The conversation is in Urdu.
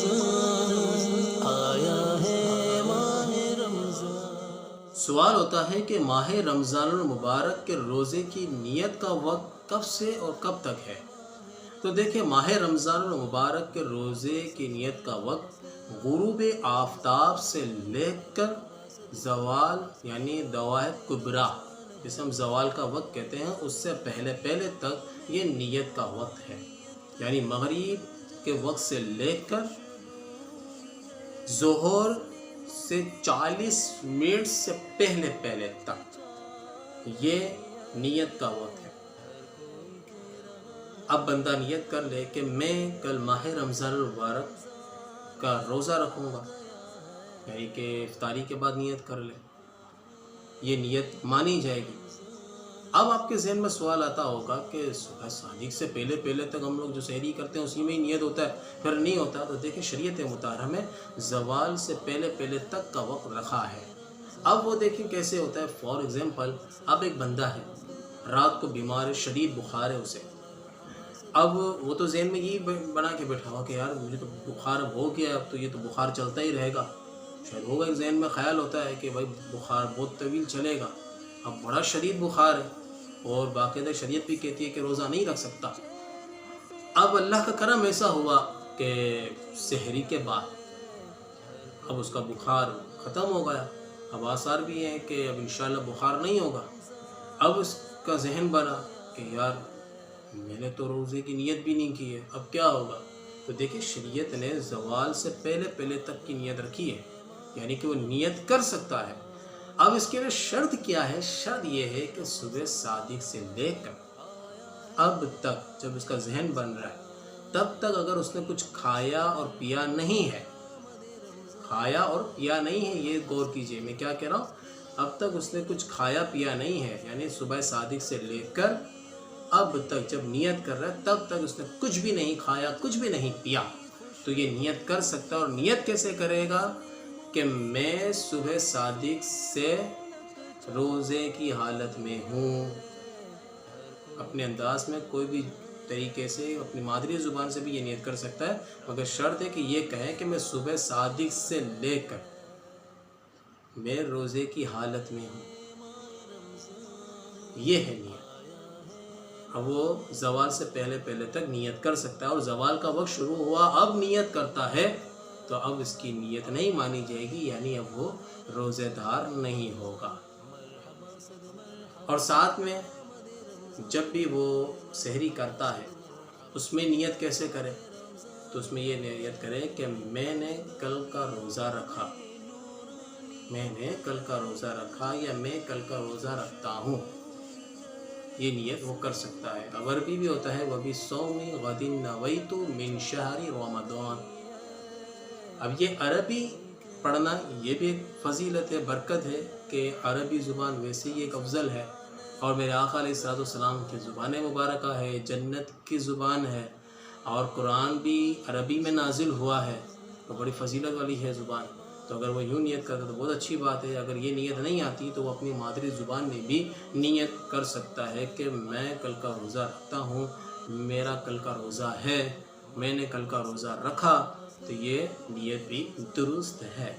رمضان آیا ہے ماہ رمضان۔ سوال ہوتا ہے کہ ماہ رمضان المبارک کے روزے کی نیت کا وقت کب سے اور کب تک ہے؟ تو دیکھیں، ماہ رمضان المبارک کے روزے کی نیت کا وقت غروب آفتاب سے لے کر زوال یعنی دواہ کبریٰ جسے ہم زوال کا وقت کہتے ہیں، اس سے پہلے تک یہ نیت کا وقت ہے، یعنی مغرب کے وقت سے لے کر ظہر سے 40 منٹ سے پہلے تک یہ نیت کا وقت ہے۔ اب بندہ نیت کر لے کہ میں کل ماہ رمضان المبارک کا روزہ رکھوں گا، یعنی کہ افطاری کے بعد نیت کر لے، یہ نیت مانی جائے گی۔ اب آپ کے ذہن میں سوال آتا ہوگا کہ صبح صادق سے پہلے تک ہم لوگ جو سحری کرتے ہیں اسی میں ہی نیت ہوتا ہے، پھر نہیں ہوتا؟ تو دیکھیں، شریعت مطہرہ میں زوال سے پہلے تک کا وقت رکھا ہے۔ اب وہ دیکھیں کیسے ہوتا ہے۔ فار ایگزامپل، اب ایک بندہ ہے، رات کو بیمار ہے، شدید بخار ہے اسے، اب وہ تو ذہن میں یہی بنا کے بیٹھا ہوا کہ یار مجھے تو بخار اب ہو گیا، اب تو یہ تو بخار چلتا ہی رہے گا، شاید ہوگا، ایک ذہن میں خیال ہوتا ہے کہ بھائی بخار بہت طویل چلے گا، اب بڑا شدید بخار ہے اور باقاعدہ شریعت بھی کہتی ہے کہ روزہ نہیں رکھ سکتا۔ اب اللہ کا کرم ایسا ہوا کہ سحری کے بعد اب اس کا بخار ختم ہو گیا، اب آثار بھی ہیں کہ اب انشاءاللہ بخار نہیں ہوگا۔ اب اس کا ذہن بنا کہ یار میں نے تو روزے کی نیت بھی نہیں کی ہے، اب کیا ہوگا؟ تو دیکھیں، شریعت نے زوال سے پہلے تک کی نیت رکھی ہے، یعنی کہ وہ نیت کر سکتا ہے۔ اب اس کے لیے شرط کیا ہے؟ شرط یہ ہے کہ صبح صادق سے لے کر اب تک جب اس کا ذہن بن رہا ہے تب تک اگر اس نے کچھ کھایا اور پیا نہیں ہے، یہ غور کیجئے میں کیا کہہ رہا ہوں، اب تک اس نے کچھ کھایا پیا نہیں ہے، یعنی صبح صادق سے لے کر اب تک جب نیت کر رہا ہے تب تک اس نے کچھ بھی نہیں کھایا، کچھ بھی نہیں پیا، تو یہ نیت کر سکتا ہے۔ اور نیت کیسے کرے گا؟ کہ میں صبح صادق سے روزے کی حالت میں ہوں، اپنے انداز میں کوئی بھی طریقے سے اپنی مادری زبان سے بھی یہ نیت کر سکتا ہے، مگر شرط ہے کہ یہ کہے کہ میں صبح صادق سے لے کر میں روزے کی حالت میں ہوں، یہ ہے نیت۔ اب وہ زوال سے پہلے تک نیت کر سکتا ہے، اور زوال کا وقت شروع ہوا اب نیت کرتا ہے تو اب اس کی نیت نہیں مانی جائے گی، یعنی اب وہ روزے دار نہیں ہوگا۔ اور ساتھ میں جب بھی وہ سحری کرتا ہے اس میں نیت کیسے کرے؟ تو اس میں یہ نیت کرے کہ میں نے کل کا روزہ رکھا، یا میں کل کا روزہ رکھتا ہوں، یہ نیت وہ کر سکتا ہے۔ اب عربی بھی ہوتا ہے وَبِصَوْمِ غَدٍ نَوَيْتُ مِنْ شَهْرِ رَمَضَانَ۔ اب یہ عربی پڑھنا یہ بھی ایک فضیلت ہے، برکت ہے کہ عربی زبان ویسے ہی ایک افضل ہے، اور میرے آقا علیہ السلام کی زبان مبارکہ ہے، جنت کی زبان ہے، اور قرآن بھی عربی میں نازل ہوا ہے، تو بڑی فضیلت والی ہے زبان۔ تو اگر وہ یوں نیت کرتا تو بہت اچھی بات ہے۔ اگر یہ نیت نہیں آتی تو وہ اپنی مادری زبان میں بھی نیت کر سکتا ہے کہ میں کل کا روزہ رکھتا ہوں، میرا کل کا روزہ ہے، میں نے کل کا روزہ رکھا، تو یہ نیت بھی درست ہے۔